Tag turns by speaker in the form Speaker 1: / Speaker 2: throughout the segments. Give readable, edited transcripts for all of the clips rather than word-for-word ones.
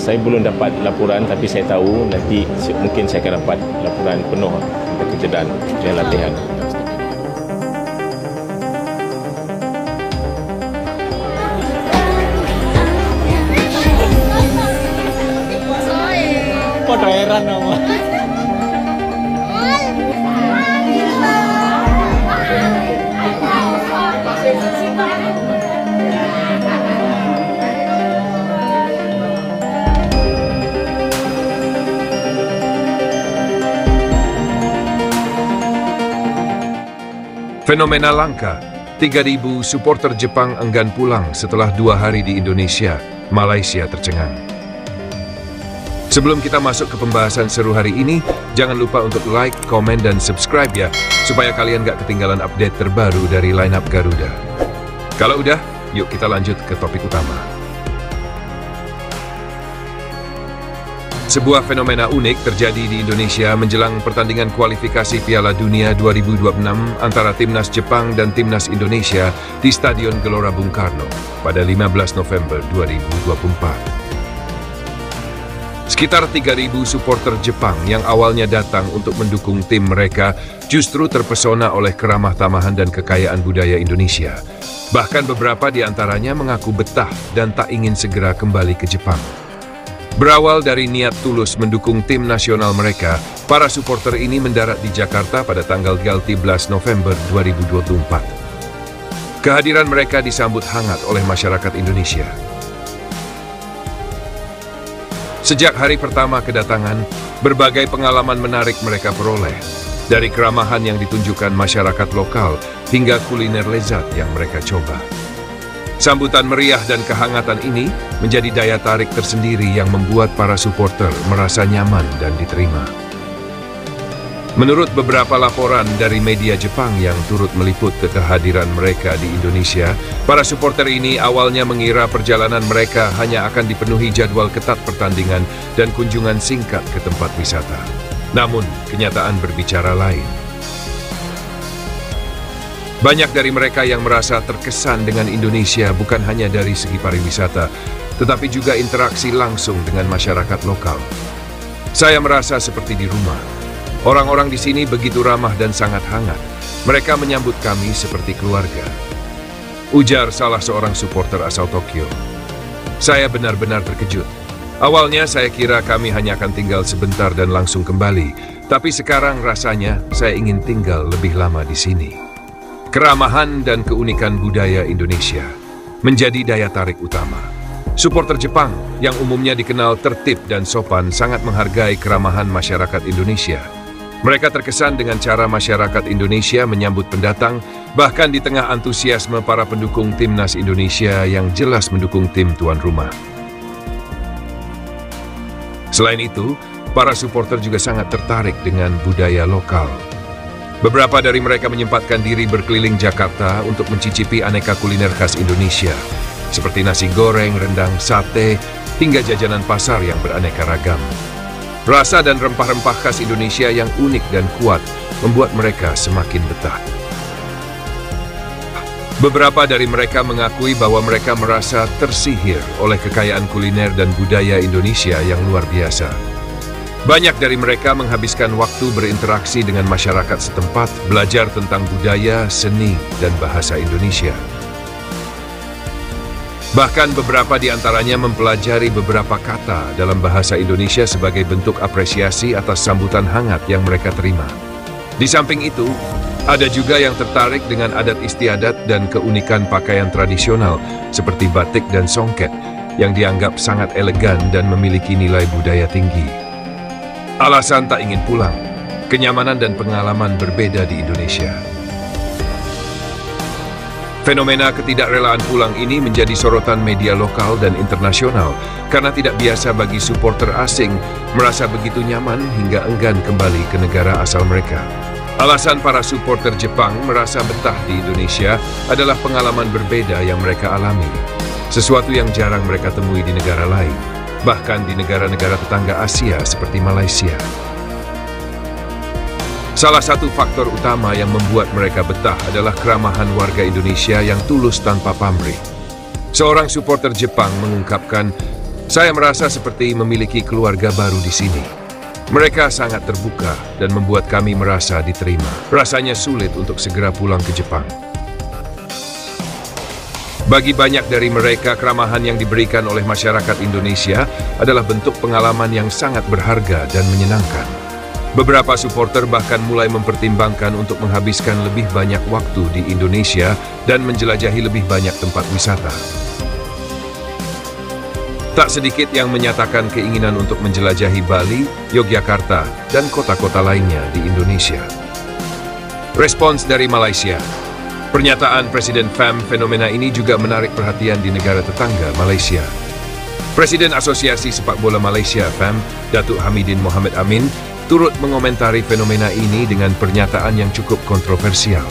Speaker 1: Saya belum dapat laporan, tapi saya tahu nanti mungkin saya akan dapat laporan penuh tentang kejadian latihan.
Speaker 2: Kok heran nama?
Speaker 3: Fenomena langka, 3.000 supporter Jepang enggan pulang setelah 2 hari di Indonesia, Malaysia tercengang. Sebelum kita masuk ke pembahasan seru hari ini, jangan lupa untuk like, komen, dan subscribe ya, supaya kalian gak ketinggalan update terbaru dari lineup Garuda. Kalau udah, yuk kita lanjut ke topik utama. Sebuah fenomena unik terjadi di Indonesia menjelang pertandingan kualifikasi Piala Dunia 2026 antara Timnas Jepang dan Timnas Indonesia di Stadion Gelora Bung Karno pada 15 November 2024. Sekitar 3.000 supporter Jepang yang awalnya datang untuk mendukung tim mereka justru terpesona oleh keramah tamahan dan kekayaan budaya Indonesia. Bahkan beberapa di antaranya mengaku betah dan tak ingin segera kembali ke Jepang. Berawal dari niat tulus mendukung tim nasional mereka, para supporter ini mendarat di Jakarta pada tanggal 13 November 2024. Kehadiran mereka disambut hangat oleh masyarakat Indonesia. Sejak hari pertama kedatangan, berbagai pengalaman menarik mereka peroleh, dari keramahan yang ditunjukkan masyarakat lokal hingga kuliner lezat yang mereka coba. Sambutan meriah dan kehangatan ini menjadi daya tarik tersendiri yang membuat para supporter merasa nyaman dan diterima. Menurut beberapa laporan dari media Jepang yang turut meliput kehadiran mereka di Indonesia, para supporter ini awalnya mengira perjalanan mereka hanya akan dipenuhi jadwal ketat pertandingan dan kunjungan singkat ke tempat wisata. Namun, kenyataan berbicara lain. Banyak dari mereka yang merasa terkesan dengan Indonesia bukan hanya dari segi pariwisata, tetapi juga interaksi langsung dengan masyarakat lokal. Saya merasa seperti di rumah. Orang-orang di sini begitu ramah dan sangat hangat. Mereka menyambut kami seperti keluarga. Ujar salah seorang supporter asal Tokyo. Saya benar-benar terkejut. Awalnya saya kira kami hanya akan tinggal sebentar dan langsung kembali, tapi sekarang rasanya saya ingin tinggal lebih lama di sini. Keramahan dan keunikan budaya Indonesia menjadi daya tarik utama. Supporter Jepang yang umumnya dikenal tertib dan sopan sangat menghargai keramahan masyarakat Indonesia. Mereka terkesan dengan cara masyarakat Indonesia menyambut pendatang, bahkan di tengah antusiasme para pendukung Timnas Indonesia yang jelas mendukung tim tuan rumah. Selain itu, para supporter juga sangat tertarik dengan budaya lokal. Beberapa dari mereka menyempatkan diri berkeliling Jakarta untuk mencicipi aneka kuliner khas Indonesia, seperti nasi goreng, rendang, sate, hingga jajanan pasar yang beraneka ragam. Rasa dan rempah-rempah khas Indonesia yang unik dan kuat membuat mereka semakin betah. Beberapa dari mereka mengakui bahwa mereka merasa tersihir oleh kekayaan kuliner dan budaya Indonesia yang luar biasa. Banyak dari mereka menghabiskan waktu berinteraksi dengan masyarakat setempat, belajar tentang budaya, seni, dan bahasa Indonesia. Bahkan beberapa di antaranya mempelajari beberapa kata dalam bahasa Indonesia sebagai bentuk apresiasi atas sambutan hangat yang mereka terima. Di samping itu, ada juga yang tertarik dengan adat istiadat dan keunikan pakaian tradisional seperti batik dan songket yang dianggap sangat elegan dan memiliki nilai budaya tinggi. Alasan tak ingin pulang, kenyamanan dan pengalaman berbeda di Indonesia. Fenomena ketidakrelaan pulang ini menjadi sorotan media lokal dan internasional karena tidak biasa bagi supporter asing merasa begitu nyaman hingga enggan kembali ke negara asal mereka. Alasan para supporter Jepang merasa betah di Indonesia adalah pengalaman berbeda yang mereka alami, sesuatu yang jarang mereka temui di negara lain, bahkan di negara-negara tetangga Asia seperti Malaysia. Salah satu faktor utama yang membuat mereka betah adalah keramahan warga Indonesia yang tulus tanpa pamrih. Seorang supporter Jepang mengungkapkan, "Saya merasa seperti memiliki keluarga baru di sini. Mereka sangat terbuka dan membuat kami merasa diterima. Rasanya sulit untuk segera pulang ke Jepang." Bagi banyak dari mereka, keramahan yang diberikan oleh masyarakat Indonesia adalah bentuk pengalaman yang sangat berharga dan menyenangkan. Beberapa supporter bahkan mulai mempertimbangkan untuk menghabiskan lebih banyak waktu di Indonesia dan menjelajahi lebih banyak tempat wisata. Tak sedikit yang menyatakan keinginan untuk menjelajahi Bali, Yogyakarta, dan kota-kota lainnya di Indonesia. Respons dari Malaysia. Pernyataan Presiden FAM fenomena ini juga menarik perhatian di negara tetangga Malaysia. Presiden Asosiasi Sepak Bola Malaysia FAM, Datuk Hamidin Mohamed Amin, turut mengomentari fenomena ini dengan pernyataan yang cukup kontroversial.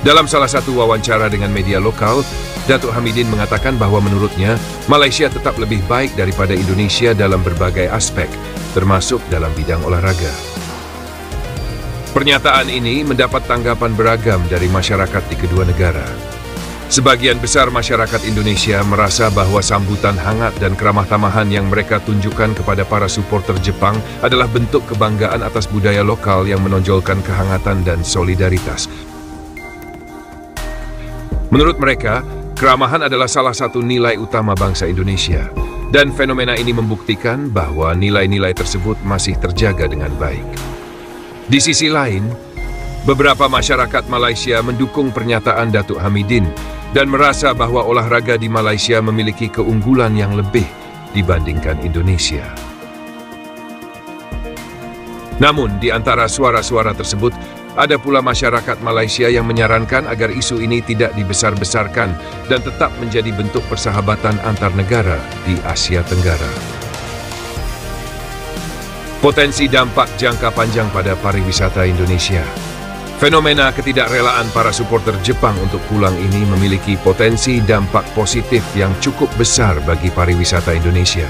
Speaker 3: Dalam salah satu wawancara dengan media lokal, Datuk Hamidin mengatakan bahwa menurutnya, Malaysia tetap lebih baik daripada Indonesia dalam berbagai aspek, termasuk dalam bidang olahraga. Pernyataan ini mendapat tanggapan beragam dari masyarakat di kedua negara. Sebagian besar masyarakat Indonesia merasa bahwa sambutan hangat dan keramah tamahan yang mereka tunjukkan kepada para supporter Jepang adalah bentuk kebanggaan atas budaya lokal yang menonjolkan kehangatan dan solidaritas. Menurut mereka, keramahan adalah salah satu nilai utama bangsa Indonesia, dan fenomena ini membuktikan bahwa nilai-nilai tersebut masih terjaga dengan baik. Di sisi lain, beberapa masyarakat Malaysia mendukung pernyataan Datuk Hamidin dan merasa bahwa olahraga di Malaysia memiliki keunggulan yang lebih dibandingkan Indonesia. Namun, di antara suara-suara tersebut, ada pula masyarakat Malaysia yang menyarankan agar isu ini tidak dibesar-besarkan dan tetap menjadi bentuk persahabatan antar negara di Asia Tenggara. Potensi dampak jangka panjang pada pariwisata Indonesia. Fenomena ketidakrelaan para supporter Jepang untuk pulang ini memiliki potensi dampak positif yang cukup besar bagi pariwisata Indonesia.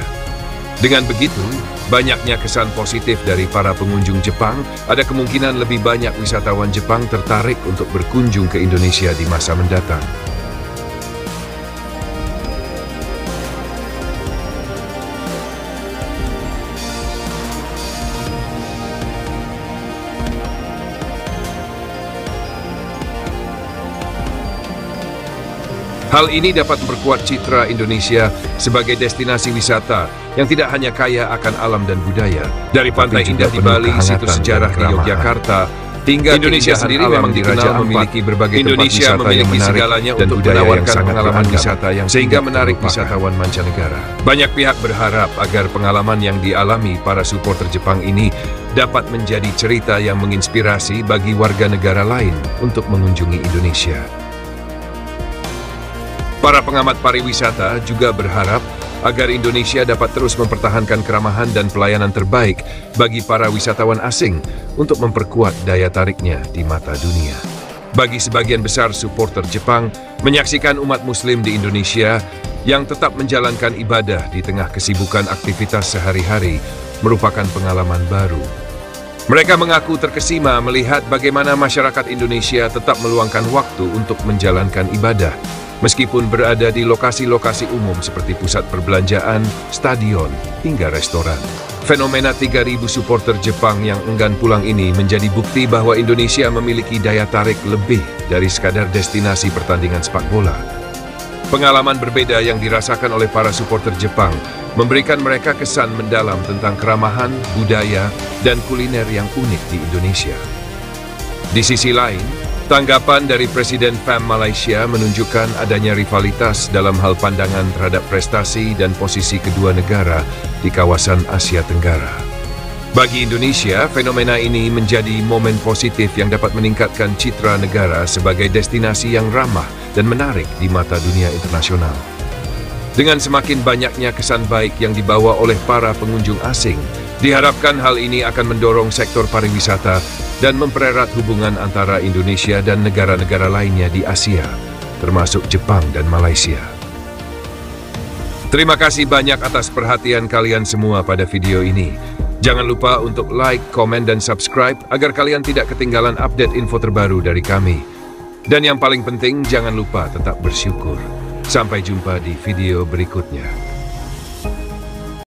Speaker 3: Dengan begitu, banyaknya kesan positif dari para pengunjung Jepang, ada kemungkinan lebih banyak wisatawan Jepang tertarik untuk berkunjung ke Indonesia di masa mendatang. Hal ini dapat memperkuat citra Indonesia sebagai destinasi wisata yang tidak hanya kaya akan alam dan budaya. Dari pantai indah di Bali, situs sejarah di Yogyakarta, hingga Indonesia sendiri memang dikenal memiliki berbagai tempat wisata yang menarik dan budaya yang sangat pengalaman wisata yang sehingga menarik wisatawan mancanegara. Banyak pihak berharap agar pengalaman yang dialami para supporter Jepang ini dapat menjadi cerita yang menginspirasi bagi warga negara lain untuk mengunjungi Indonesia. Para pengamat pariwisata juga berharap agar Indonesia dapat terus mempertahankan keramahan dan pelayanan terbaik bagi para wisatawan asing untuk memperkuat daya tariknya di mata dunia. Bagi sebagian besar supporter Jepang, menyaksikan umat Muslim di Indonesia yang tetap menjalankan ibadah di tengah kesibukan aktivitas sehari-hari merupakan pengalaman baru. Mereka mengaku terkesima melihat bagaimana masyarakat Indonesia tetap meluangkan waktu untuk menjalankan ibadah, meskipun berada di lokasi-lokasi umum seperti pusat perbelanjaan, stadion, hingga restoran. Fenomena 3.000 supporter Jepang yang enggan pulang ini menjadi bukti bahwa Indonesia memiliki daya tarik lebih dari sekadar destinasi pertandingan sepak bola. Pengalaman berbeda yang dirasakan oleh para supporter Jepang memberikan mereka kesan mendalam tentang keramahan, budaya, dan kuliner yang unik di Indonesia. Di sisi lain, tanggapan dari Presiden FAM Malaysia menunjukkan adanya rivalitas dalam hal pandangan terhadap prestasi dan posisi kedua negara di kawasan Asia Tenggara. Bagi Indonesia, fenomena ini menjadi momen positif yang dapat meningkatkan citra negara sebagai destinasi yang ramah dan menarik di mata dunia internasional. Dengan semakin banyaknya kesan baik yang dibawa oleh para pengunjung asing, diharapkan hal ini akan mendorong sektor pariwisata dan mempererat hubungan antara Indonesia dan negara-negara lainnya di Asia, termasuk Jepang dan Malaysia. Terima kasih banyak atas perhatian kalian semua pada video ini. Jangan lupa untuk like, komen, dan subscribe agar kalian tidak ketinggalan update info terbaru dari kami. Dan yang paling penting, jangan lupa tetap bersyukur. Sampai jumpa di video berikutnya.